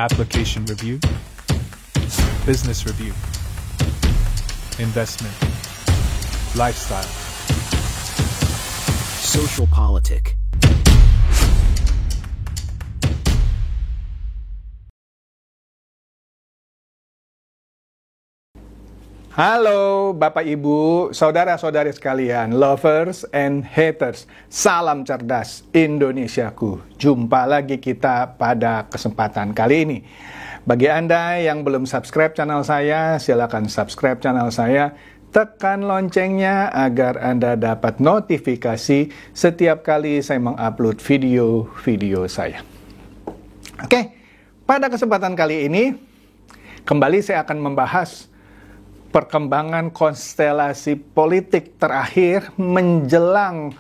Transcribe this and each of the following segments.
application review, business review, investment, lifestyle, social politic. Halo Bapak Ibu, saudara-saudari sekalian, lovers and haters. Salam cerdas Indonesiaku. Jumpa lagi kita pada kesempatan kali ini. Bagi Anda yang belum subscribe channel saya, silakan subscribe channel saya. Tekan loncengnya agar Anda dapat notifikasi setiap kali saya mengupload video-video saya. Oke, pada kesempatan kali ini, kembali saya akan membahas perkembangan konstelasi politik terakhir menjelang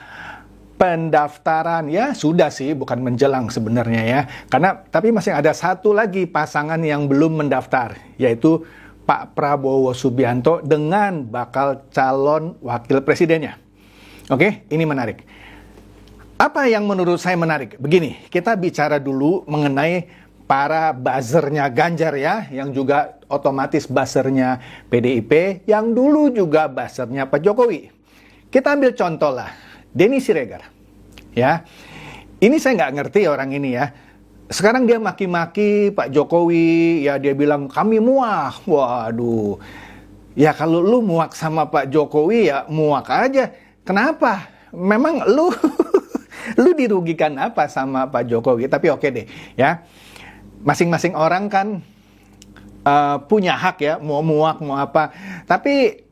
pendaftaran. Ya sudah sih, bukan menjelang sebenarnya ya, tapi masih ada satu lagi pasangan yang belum mendaftar, yaitu Pak Prabowo Subianto dengan bakal calon wakil presidennya. Oke, ini menarik. Apa yang menurut saya menarik? Begini, kita bicara dulu mengenai para buzzernya Ganjar ya, yang juga otomatis buzzernya PDIP, yang dulu juga buzzernya Pak Jokowi. Kita ambil contoh lah, Denny Siregar. Ya, ini saya nggak ngerti orang ini ya. Sekarang dia maki-maki Pak Jokowi, ya dia bilang kami muak. Waduh, ya kalau lu muak sama Pak Jokowi ya muak aja. Kenapa? Memang lu lu dirugikan apa sama Pak Jokowi? Tapi oke deh ya. Masing-masing orang kan punya hak ya, mau muak, mau apa. Tapi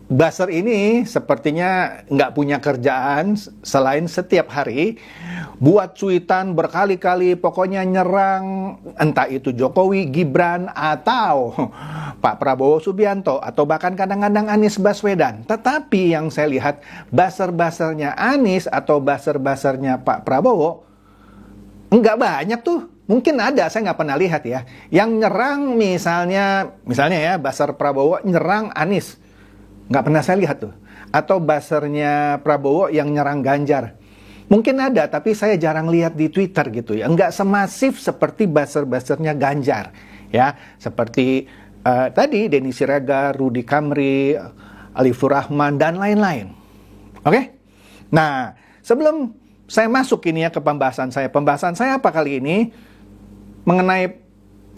buzzer ini sepertinya nggak punya kerjaan selain setiap hari buat cuitan berkali-kali, pokoknya nyerang entah itu Jokowi, Gibran, atau Pak Prabowo Subianto, atau bahkan kadang-kadang Anies Baswedan. Tetapi yang saya lihat buzzer-buzzernya Anies atau buzzer-buzzernya Pak Prabowo nggak banyak tuh. Mungkin ada, saya nggak pernah lihat ya. Yang nyerang misalnya ya, buzzer Prabowo nyerang Anies. Nggak pernah saya lihat tuh. Atau buzzernya Prabowo yang nyerang Ganjar. Mungkin ada, tapi saya jarang lihat di Twitter gitu ya. Nggak semasif seperti buzzer-buzzernya Ganjar. Ya, seperti tadi Denny Siregar, Rudy Kamri, Alifur Rahman, dan lain-lain. Oke? Nah, sebelum saya masuk ini ya ke pembahasan saya. Pembahasan saya apa kali ini? Mengenai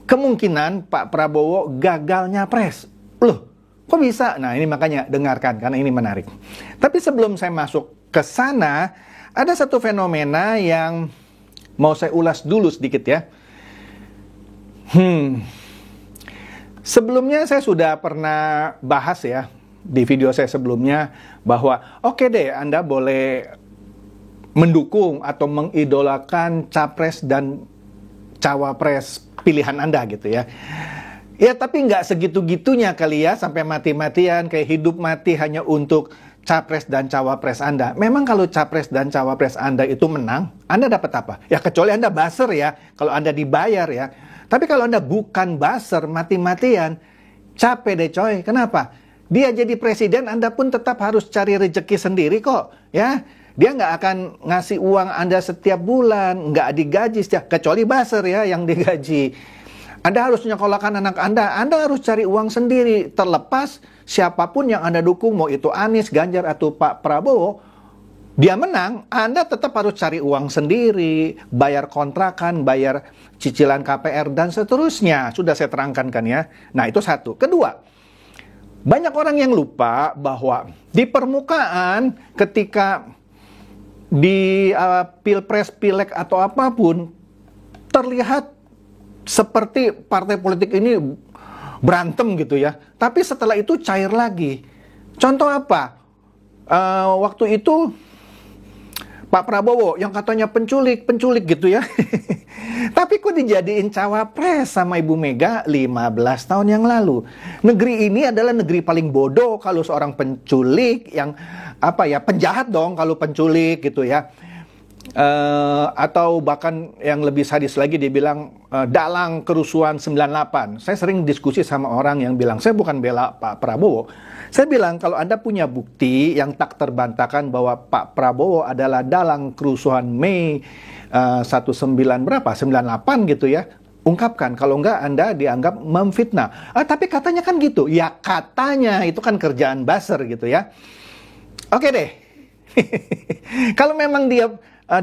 kemungkinan Pak Prabowo gagal nyapres. Loh, kok bisa? Nah, ini makanya dengarkan, karena ini menarik. Tapi sebelum saya masuk ke sana, ada satu fenomena yang mau saya ulas dulu sedikit ya. Sebelumnya saya sudah pernah bahas ya, di video saya sebelumnya, bahwa oke deh, Anda boleh mendukung atau mengidolakan capres dan cawapres pilihan Anda gitu ya. Ya tapi nggak segitu-gitunya kali ya, sampai mati-matian kayak hidup mati hanya untuk capres dan cawapres Anda. Memang kalau capres dan cawapres Anda itu menang, Anda dapat apa? Ya kecuali Anda buzzer ya, kalau Anda dibayar ya. Tapi kalau Anda bukan buzzer, mati-matian, capek deh coy. Kenapa? Dia jadi presiden, Anda pun tetap harus cari rezeki sendiri kok ya. Dia nggak akan ngasih uang Anda setiap bulan, nggak digaji setiap, kecuali buzzer ya yang digaji. Anda harus nyekolahkan anak Anda harus cari uang sendiri. Terlepas siapapun yang Anda dukung, mau itu Anies, Ganjar, atau Pak Prabowo, dia menang, Anda tetap harus cari uang sendiri, bayar kontrakan, bayar cicilan KPR, dan seterusnya. Sudah saya terangkan kan ya. Nah itu satu. Kedua, banyak orang yang lupa bahwa di permukaan ketika di pilpres, pileg atau apapun, terlihat seperti partai politik ini berantem gitu ya. Tapi setelah itu cair lagi. Contoh apa? Waktu itu Pak Prabowo yang katanya penculik gitu ya. Tapi kok dijadiin cawapres sama Ibu Mega 15 tahun yang lalu. Negeri ini adalah negeri paling bodoh kalau seorang penculik yang penjahat dong kalau penculik gitu ya. Atau bahkan yang lebih sadis lagi dia bilang dalang kerusuhan 98. Saya sering diskusi sama orang yang bilang, saya bukan bela Pak Prabowo. Saya bilang kalau Anda punya bukti yang tak terbantahkan bahwa Pak Prabowo adalah dalang kerusuhan Mei 19 berapa? 98 gitu ya. ungkapkan. Kalau enggak, Anda dianggap memfitnah. Tapi katanya kan gitu. Ya katanya, itu kan kerjaan buzzer gitu ya. Oke deh. Kalau memang dia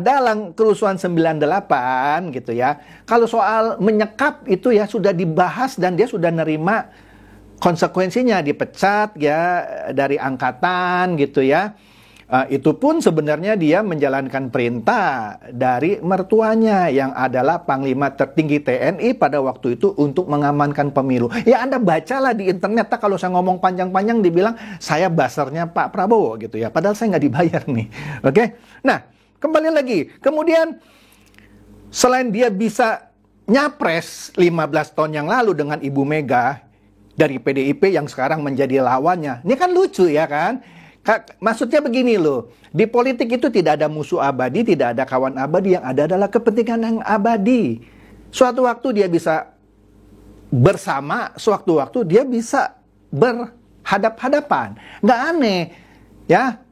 dalam kerusuhan 98 gitu ya. Kalau soal menyekap itu ya sudah dibahas dan dia sudah nerima konsekuensinya, dipecat ya dari angkatan gitu ya. Itu pun sebenarnya dia menjalankan perintah dari mertuanya yang adalah Panglima tertinggi TNI pada waktu itu untuk mengamankan pemilu. Ya Anda bacalah di internet, kalau saya ngomong panjang-panjang dibilang saya basernya Pak Prabowo gitu ya. Padahal saya nggak dibayar nih. Oke? Nah, kembali lagi. Kemudian selain dia bisa nyapres 15 tahun yang lalu dengan Ibu Mega dari PDIP yang sekarang menjadi lawannya. Ini kan lucu ya kan? Maksudnya begini loh, di politik itu tidak ada musuh abadi, tidak ada kawan abadi, yang ada adalah kepentingan yang abadi. Suatu waktu dia bisa bersama, suatu waktu dia bisa berhadap-hadapan. Nggak aneh, ya.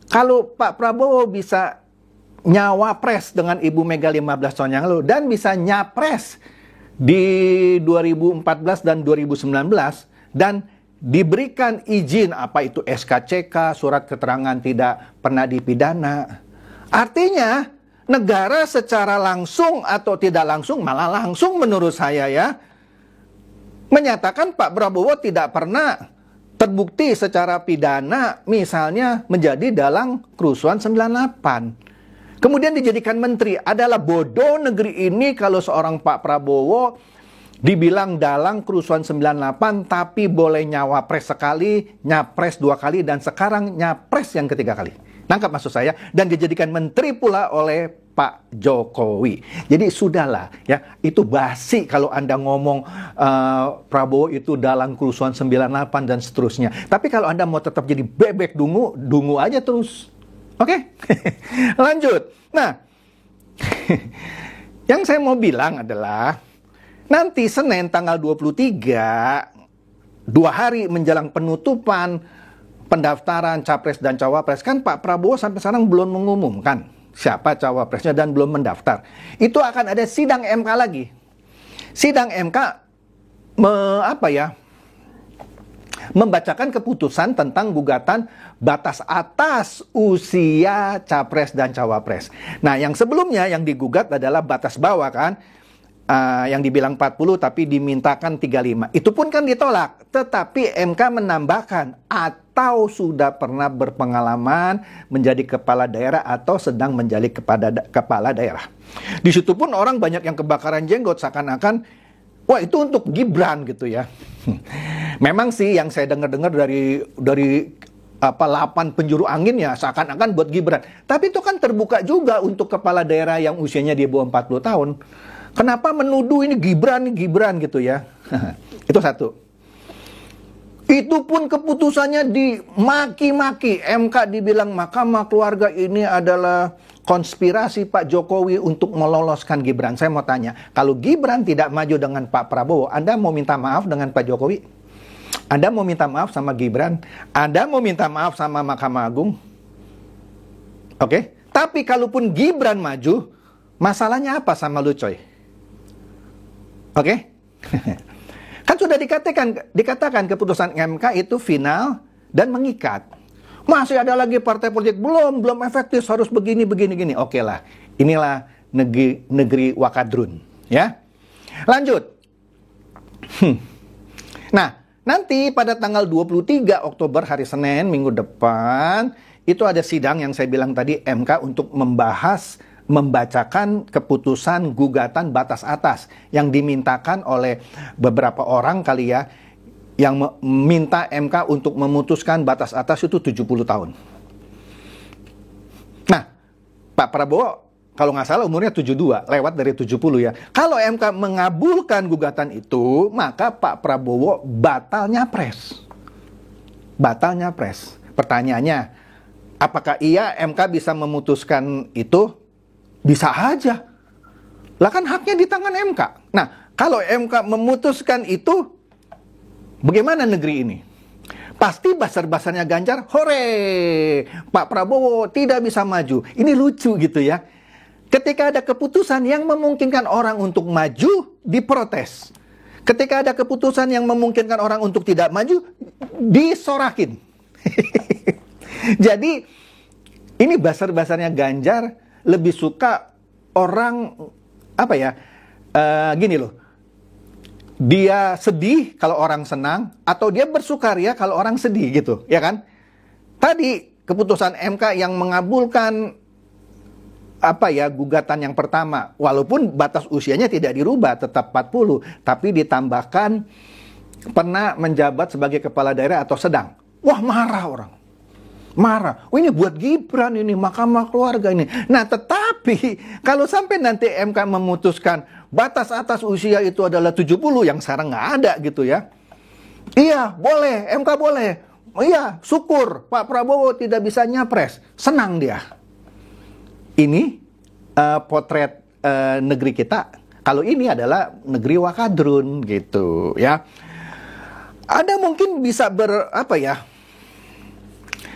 Kalau Pak Prabowo bisa nyawapres dengan Ibu Mega 15 tahun yang lalu, dan bisa nyapres di 2014 dan 2019, dan diberikan izin, apa itu SKCK, surat keterangan tidak pernah dipidana. Artinya, negara secara langsung atau tidak langsung, malah langsung menurut saya ya, menyatakan Pak Prabowo tidak pernah terbukti secara pidana, misalnya menjadi dalang kerusuhan 98. Kemudian dijadikan menteri. Adalah bodoh negeri ini kalau seorang Pak Prabowo dibilang dalang kerusuhan 98, tapi boleh nyawapres sekali, nyapres 2 kali, dan sekarang nyapres yang ketiga kali. Nangkap maksud saya? Dan dijadikan menteri pula oleh Pak Jokowi. Jadi sudahlah, ya, itu basi kalau Anda ngomong Prabowo itu dalang kerusuhan 98 dan seterusnya. Tapi kalau Anda mau tetap jadi bebek dungu, dungu aja terus. Oke? Lanjut. Nah, yang saya mau bilang adalah nanti Senin tanggal 23, 2 hari menjelang penutupan pendaftaran Capres dan Cawapres, kan Pak Prabowo sampai sekarang belum mengumumkan siapa Cawapresnya dan belum mendaftar. Itu akan ada sidang MK lagi. Sidang MK membacakan keputusan tentang gugatan batas atas usia Capres dan Cawapres. Nah, yang sebelumnya yang digugat adalah batas bawah kan. Yang dibilang 40 tapi dimintakan 35. Itu pun kan ditolak. Tetapi MK menambahkan atau sudah pernah berpengalaman menjadi kepala daerah atau sedang menjadi kepala daerah. Di situ pun orang banyak yang kebakaran jenggot seakan-akan wah itu untuk Gibran gitu ya. Memang sih yang saya dengar-dengar dari 8 penjuru angin ya seakan-akan buat Gibran. Tapi itu kan terbuka juga untuk kepala daerah yang usianya di bawah 40 tahun. Kenapa menuduh ini Gibran gitu ya? Itu satu. Itu pun keputusannya dimaki-maki. MK dibilang Mahkamah Keluarga ini adalah konspirasi Pak Jokowi untuk meloloskan Gibran. Saya mau tanya, kalau Gibran tidak maju dengan Pak Prabowo, Anda mau minta maaf dengan Pak Jokowi? Anda mau minta maaf sama Gibran? Anda mau minta maaf sama Mahkamah Agung? Oke? Tapi kalaupun Gibran maju, masalahnya apa sama lu coy? Oke? Kan sudah dikatakan keputusan MK itu final dan mengikat. Masih ada lagi partai politik belum efektif, harus begini. Oke lah, inilah negeri Wakadrun, ya. Lanjut. Nah, nanti pada tanggal 23 Oktober hari Senin minggu depan itu ada sidang yang saya bilang tadi MK untuk membacakan keputusan gugatan batas atas yang dimintakan oleh beberapa orang kali ya, yang meminta MK untuk memutuskan batas atas itu 70 tahun. Nah, Pak Prabowo kalau nggak salah umurnya 72, lewat dari 70 ya. Kalau MK mengabulkan gugatan itu, maka Pak Prabowo batal nyapres. Pertanyaannya, apakah iya MK bisa memutuskan itu? Bisa aja. Lah kan haknya di tangan MK. Nah, kalau MK memutuskan itu, bagaimana negeri ini? Pasti basar-basarnya Ganjar, hore! Pak Prabowo tidak bisa maju. Ini lucu gitu ya. Ketika ada keputusan yang memungkinkan orang untuk maju, diprotes. Ketika ada keputusan yang memungkinkan orang untuk tidak maju, disorakin. Jadi, ini basar-basarnya Ganjar lebih suka orang, gini loh. Dia sedih kalau orang senang, atau dia bersukaria kalau orang sedih gitu, ya kan? Tadi, keputusan MK yang mengabulkan gugatan yang pertama, walaupun batas usianya tidak dirubah, tetap 40, tapi ditambahkan pernah menjabat sebagai kepala daerah atau sedang. Wah, marah orang. Marah. Oh, ini buat Gibran ini, Mahkamah Keluarga ini. Nah, tetapi kalau sampai nanti MK memutuskan batas atas usia itu adalah 70, yang sekarang nggak ada gitu ya. Iya, boleh, MK boleh. Oh iya, syukur Pak Prabowo tidak bisa nyapres. Senang dia. Ini potret negeri kita. Kalau ini adalah negeri Wakadrun gitu ya. Ada mungkin bisa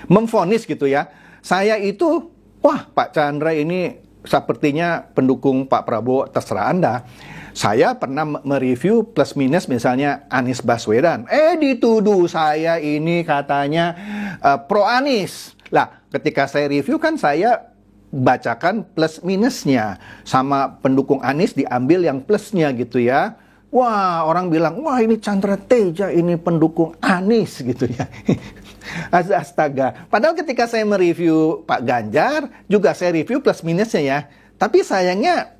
memvonis gitu ya. Saya itu, wah Pak Chandra ini sepertinya pendukung Pak Prabowo, terserah Anda. Saya pernah mereview plus minus misalnya Anies Baswedan. Dituduh saya ini katanya pro Anies. Lah, ketika saya review kan saya bacakan plus minusnya, sama pendukung Anies diambil yang plusnya gitu ya. Wah, orang bilang, wah ini Chandra Teja ini pendukung Anies gitu ya. Astaga. Padahal ketika saya mereview Pak Ganjar, juga saya review plus minusnya ya. Tapi sayangnya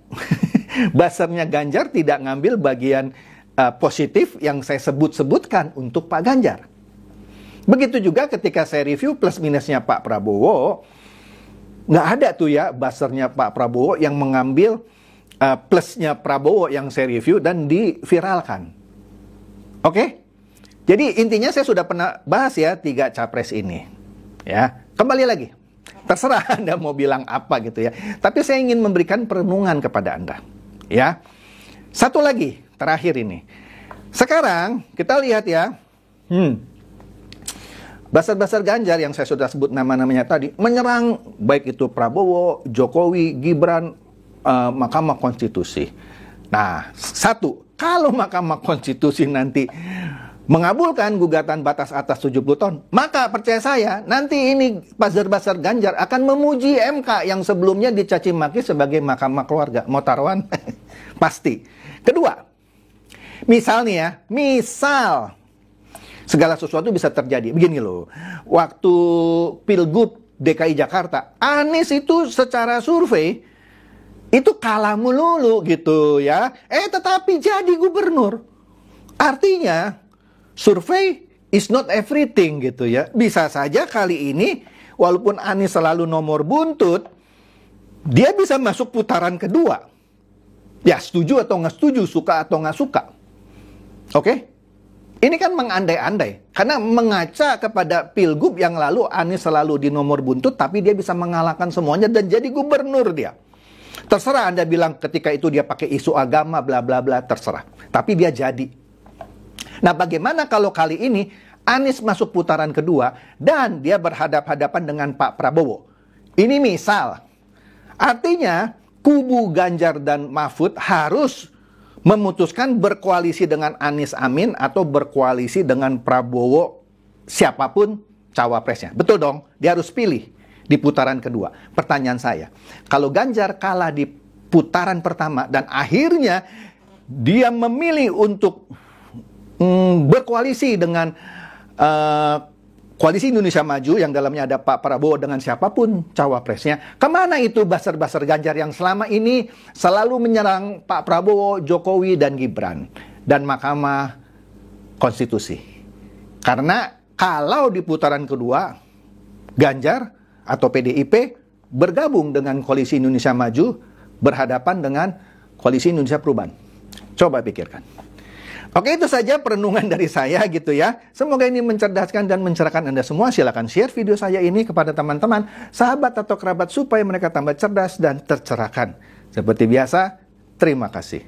basarnya Ganjar tidak ngambil bagian positif yang saya sebut-sebutkan untuk Pak Ganjar. Begitu juga ketika saya review plus minusnya Pak Prabowo, nggak ada tuh ya basarnya Pak Prabowo yang mengambil plusnya Prabowo yang saya review dan diviralkan. Oke? Jadi intinya saya sudah pernah bahas ya 3 capres ini. Ya, kembali lagi. Terserah Anda mau bilang apa gitu ya. Tapi saya ingin memberikan perenungan kepada Anda. Ya. Satu lagi, terakhir ini. Sekarang kita lihat ya. Basar-basar Ganjar yang saya sudah sebut nama-namanya tadi menyerang baik itu Prabowo, Jokowi, Gibran, Mahkamah Konstitusi. Nah, satu, kalau Mahkamah Konstitusi nanti mengabulkan gugatan batas atas 70 tahun, maka percaya saya nanti ini basar-basar Ganjar akan memuji MK yang sebelumnya dicaci maki sebagai Mahkamah Keluarga. Mau taruhan? Pasti. Kedua, misal segala sesuatu bisa terjadi. Begini loh, waktu Pilgub DKI Jakarta, Anies itu secara survei itu kalah melulu gitu ya. Tetapi jadi gubernur. Artinya, survei is not everything gitu ya. Bisa saja kali ini, walaupun Anies selalu nomor buntut, dia bisa masuk putaran kedua. Ya, setuju atau nggak setuju, suka atau nggak suka. Oke? Ini kan mengandai-andai, karena mengaca kepada Pilgub yang lalu Anies selalu di nomor buntut, tapi dia bisa mengalahkan semuanya dan jadi gubernur dia. Terserah Anda bilang ketika itu dia pakai isu agama, bla bla bla, terserah. Tapi dia jadi. Nah, bagaimana kalau kali ini Anies masuk putaran kedua dan dia berhadapan-hadapan dengan Pak Prabowo? Ini misal, artinya kubu Ganjar dan Mahfud harus memutuskan berkoalisi dengan Anies Amin atau berkoalisi dengan Prabowo, siapapun cawapresnya. Betul dong, dia harus pilih di putaran kedua. Pertanyaan saya, kalau Ganjar kalah di putaran pertama dan akhirnya dia memilih untuk berkoalisi dengan Koalisi Indonesia Maju yang dalamnya ada Pak Prabowo dengan siapapun cawapresnya, kemana itu basar-basar Ganjar yang selama ini selalu menyerang Pak Prabowo, Jokowi, dan Gibran dan Mahkamah Konstitusi? Karena kalau di putaran kedua Ganjar atau PDIP bergabung dengan Koalisi Indonesia Maju berhadapan dengan Koalisi Indonesia Perubahan. Coba pikirkan. Oke, itu saja perenungan dari saya gitu ya. Semoga ini mencerdaskan dan mencerahkan Anda semua. Silakan share video saya ini kepada teman-teman, sahabat atau kerabat supaya mereka tambah cerdas dan tercerahkan. Seperti biasa, terima kasih.